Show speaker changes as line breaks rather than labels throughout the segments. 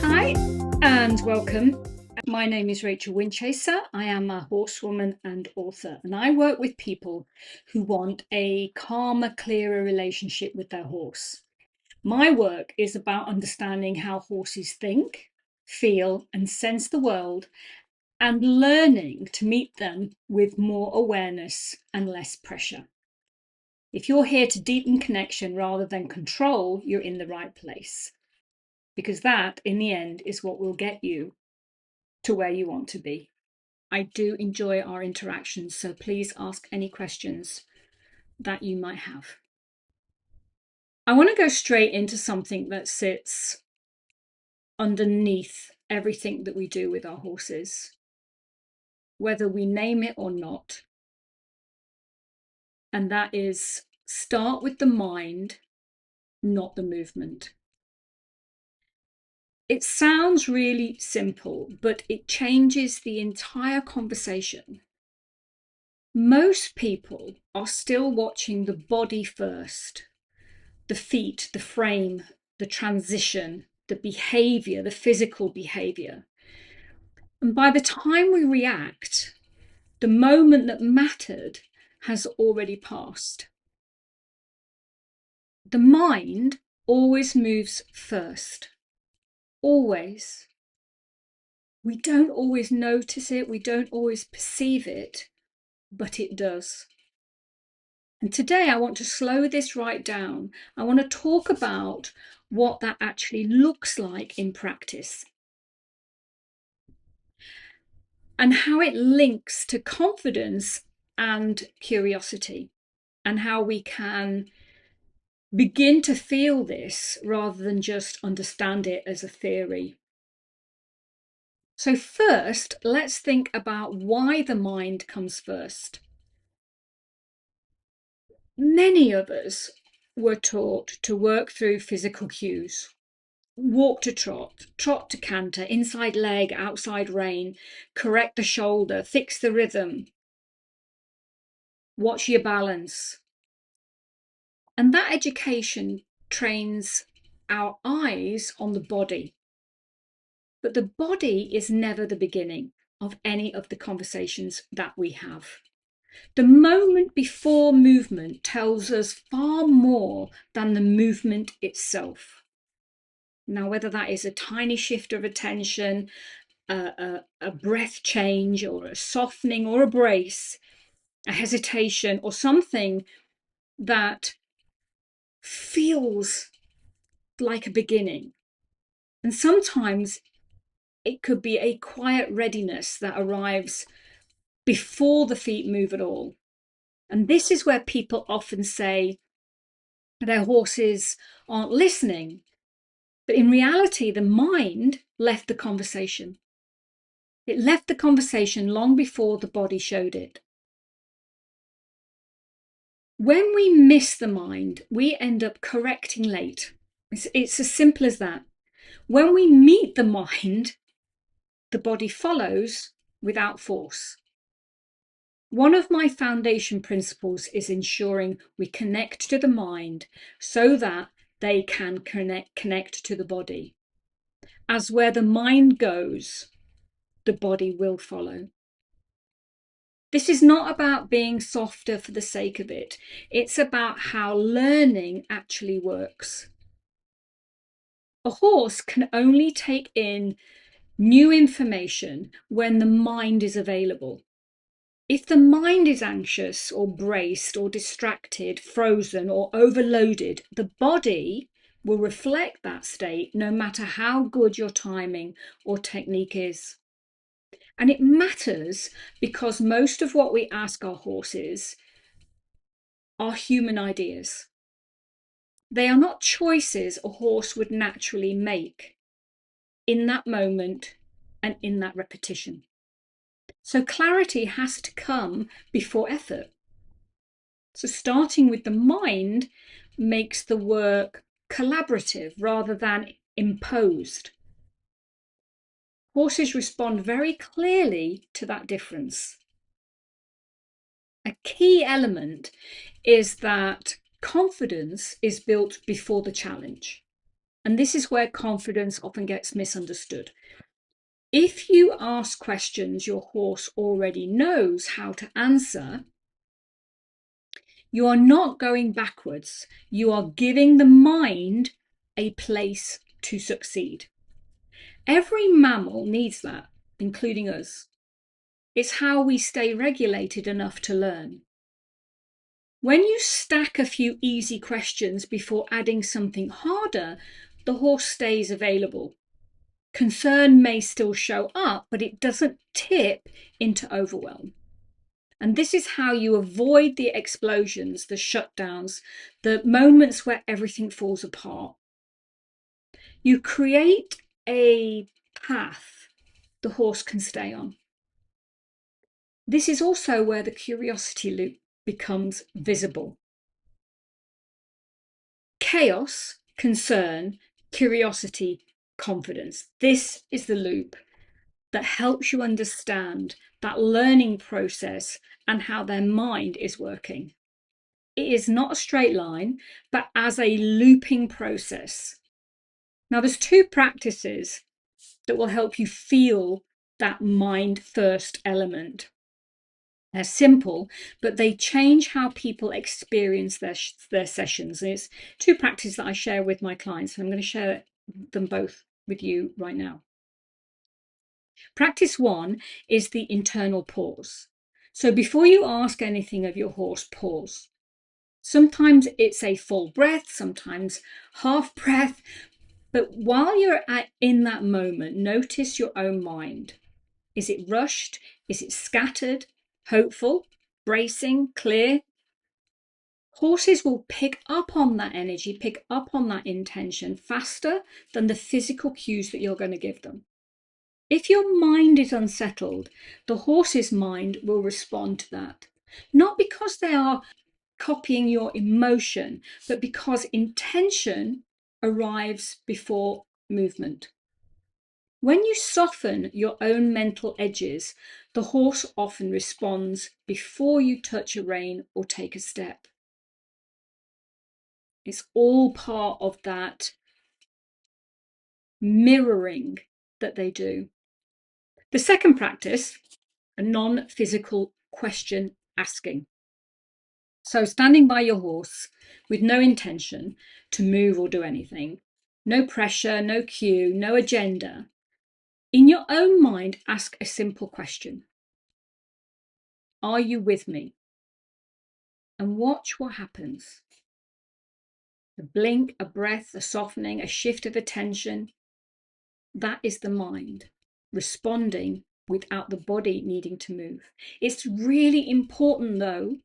Hi and welcome. My name is Rachel Windchaser. I am a horsewoman and author, and I work with people who want a calmer, clearer relationship with their horse. My work is about understanding how horses think, feel, and sense the world, and learning to meet them with more awareness and less pressure. If you're here to deepen connection rather than control, you're in the right place. Because that, in the end, is what will get you to where you want to be. I do enjoy our interactions, so please ask any questions that you might have. I want to go straight into something that sits underneath everything that we do with our horses, whether we name it or not. And that is start with the mind, not the movement. It sounds really simple, but it changes the entire conversation. Most people are still watching the body first, the feet, the frame, the transition, the behavior, the physical behavior. And by the time we react, the moment that mattered has already passed. The mind always moves first. Always. We don't always notice it, we don't always perceive it, but it does. And today I want to slow this right down. I want to talk about what that actually looks like in practice and how it links to confidence and curiosity, and how we can begin to feel this rather than just understand it as a theory. So first, let's think about why the mind comes first. Many of us were taught to work through physical cues. Walk to trot, trot to canter, inside leg, outside rein, correct the shoulder, fix the rhythm, watch your balance. And that education trains our eyes on the body. But the body is never the beginning of any of the conversations that we have. The moment before movement tells us far more than the movement itself. Now, whether that is a tiny shift of attention, a breath change, or a softening, or a brace, a hesitation, or something that feels like a beginning. And sometimes it could be a quiet readiness that arrives before the feet move at all. And this is where people often say their horses aren't listening. But in reality, the mind left the conversation. It left the conversation long before the body showed it. When we miss the mind, we end up correcting late. It's as simple as that. When we meet the mind, the body follows without force. One of my foundation principles is ensuring we connect to the mind so that they can connect to the body. As where the mind goes, the body will follow. This is not about being softer for the sake of it. It's about how learning actually works. A horse can only take in new information when the mind is available. If the mind is anxious or braced or distracted, frozen or overloaded, the body will reflect that state no matter how good your timing or technique is. And it matters because most of what we ask our horses are human ideas. They are not choices a horse would naturally make in that moment and in that repetition. So clarity has to come before effort. So starting with the mind makes the work collaborative rather than imposed. Horses respond very clearly to that difference. A key element is that confidence is built before the challenge. And this is where confidence often gets misunderstood. If you ask questions your horse already knows how to answer, you are not going backwards. You are giving the mind a place to succeed. Every mammal needs that, including us. It's how we stay regulated enough to learn. When you stack a few easy questions before adding something harder, the horse stays available. Concern may still show up, but it doesn't tip into overwhelm. And this is how you avoid the explosions, the shutdowns, the moments where everything falls apart. You create a path the horse can stay on. This is also where the curiosity loop becomes visible. Chaos, concern, curiosity, confidence. This is the loop that helps you understand that learning process and how their mind is working. It is not a straight line, but as a looping process. Now, there's two practices that will help you feel that mind first element. They're simple, but they change how people experience their sessions. And it's two practices that I share with my clients, and I'm going to share them both with you right now. Practice one is the internal pause. So before you ask anything of your horse, pause. Sometimes it's a full breath, sometimes half breath. But while you're in that moment, notice your own mind. Is it rushed? Is it scattered? Hopeful? Bracing? Clear? Horses will pick up on that energy, pick up on that intention faster than the physical cues that you're going to give them. If your mind is unsettled, the horse's mind will respond to that. Not because they are copying your emotion, but because intention arrives before movement. When you soften your own mental edges, the horse often responds before you touch a rein or take a step. It's all part of that mirroring that they do. The second practice, a non-physical question asking. So standing by your horse with no intention to move or do anything, no pressure, no cue, no agenda. In your own mind, ask a simple question. Are you with me? And watch what happens. A blink, a breath, a softening, a shift of attention. That is the mind responding without the body needing to move. It's really important, though,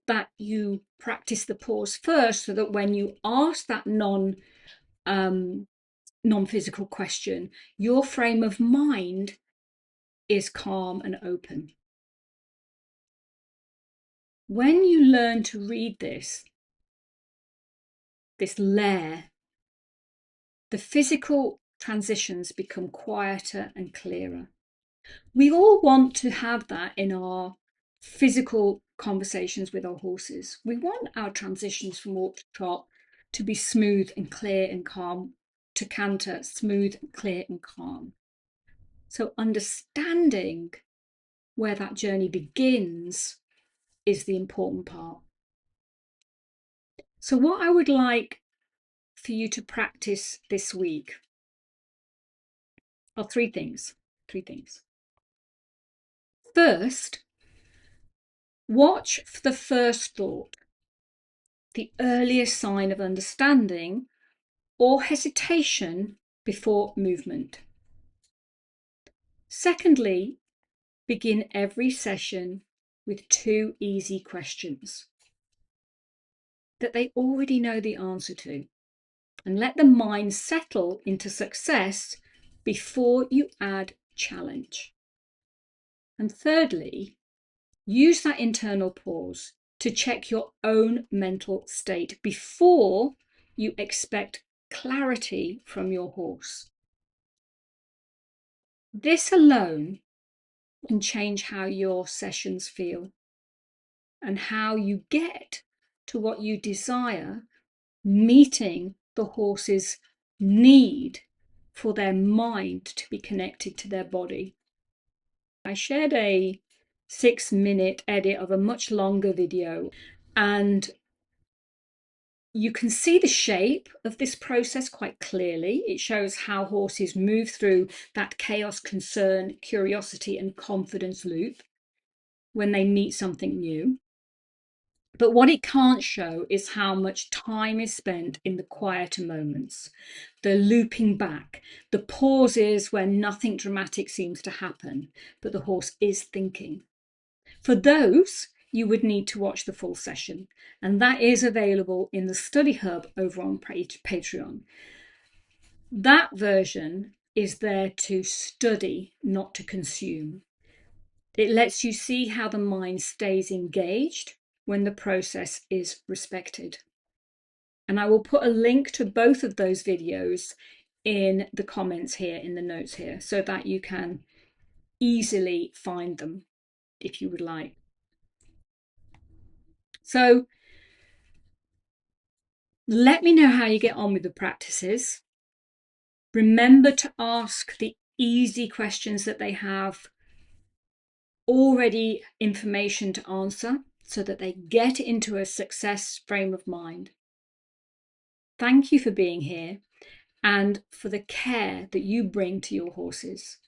that you practice the pause first, so that when you ask that non-physical question, your frame of mind is calm and open. When you learn to read this layer, the physical transitions become quieter and clearer. We all want to have that in our physical conversations with our horses. We want our transitions from walk to trot to be smooth and clear and calm, to canter, smooth, clear and calm. So understanding where that journey begins is the important part. So what I would like for you to practice this week are three things. First, watch for the first thought, the earliest sign of understanding or hesitation before movement. Secondly, begin every session with two easy questions that they already know the answer to, and let the mind settle into success before you add challenge. And thirdly, use that internal pause to check your own mental state before you expect clarity from your horse. This alone can change how your sessions feel. and how you get to what you desire, meeting the horse's need for their mind to be connected to their body. I shared a 6-minute edit of a much longer video, and you can see the shape of this process quite clearly. It shows how horses move through that chaos, concern, curiosity, and confidence loop when they meet something new. But what it can't show is how much time is spent in the quieter moments, the looping back, the pauses where nothing dramatic seems to happen, but the horse is thinking. For those, you would need to watch the full session, and that is available in the Study Hub over on Patreon. That version is there to study, not to consume. It lets you see how the mind stays engaged when the process is respected. And I will put a link to both of those videos in the comments here, in the notes here, so that you can easily find them if you would like. So let me know how you get on with the practices. Remember to ask the easy questions that they have already information to answer so that they get into a success frame of mind. Thank you for being here and for the care that you bring to your horses.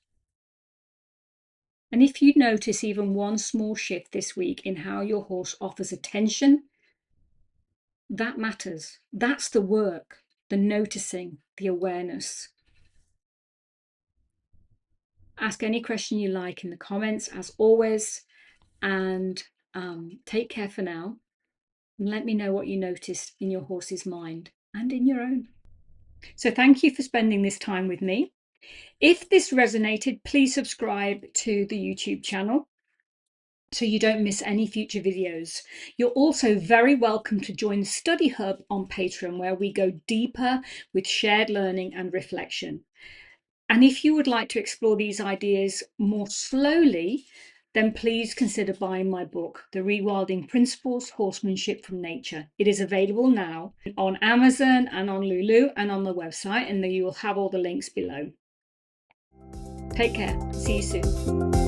And if you notice even one small shift this week in how your horse offers attention, that matters. That's the work, the noticing, the awareness. Ask any question you like in the comments, as always, and take care for now. And let me know what you noticed in your horse's mind and in your own. So thank you for spending this time with me. If this resonated, please subscribe to the YouTube channel so you don't miss any future videos. You're also very welcome to join the Study Hub on Patreon, where we go deeper with shared learning and reflection. And if you would like to explore these ideas more slowly, then please consider buying my book, The Rewilding Principles, Horsemanship from Nature. It is available now on Amazon and on Lulu and on the website, and you will have all the links below. Take care. See you soon.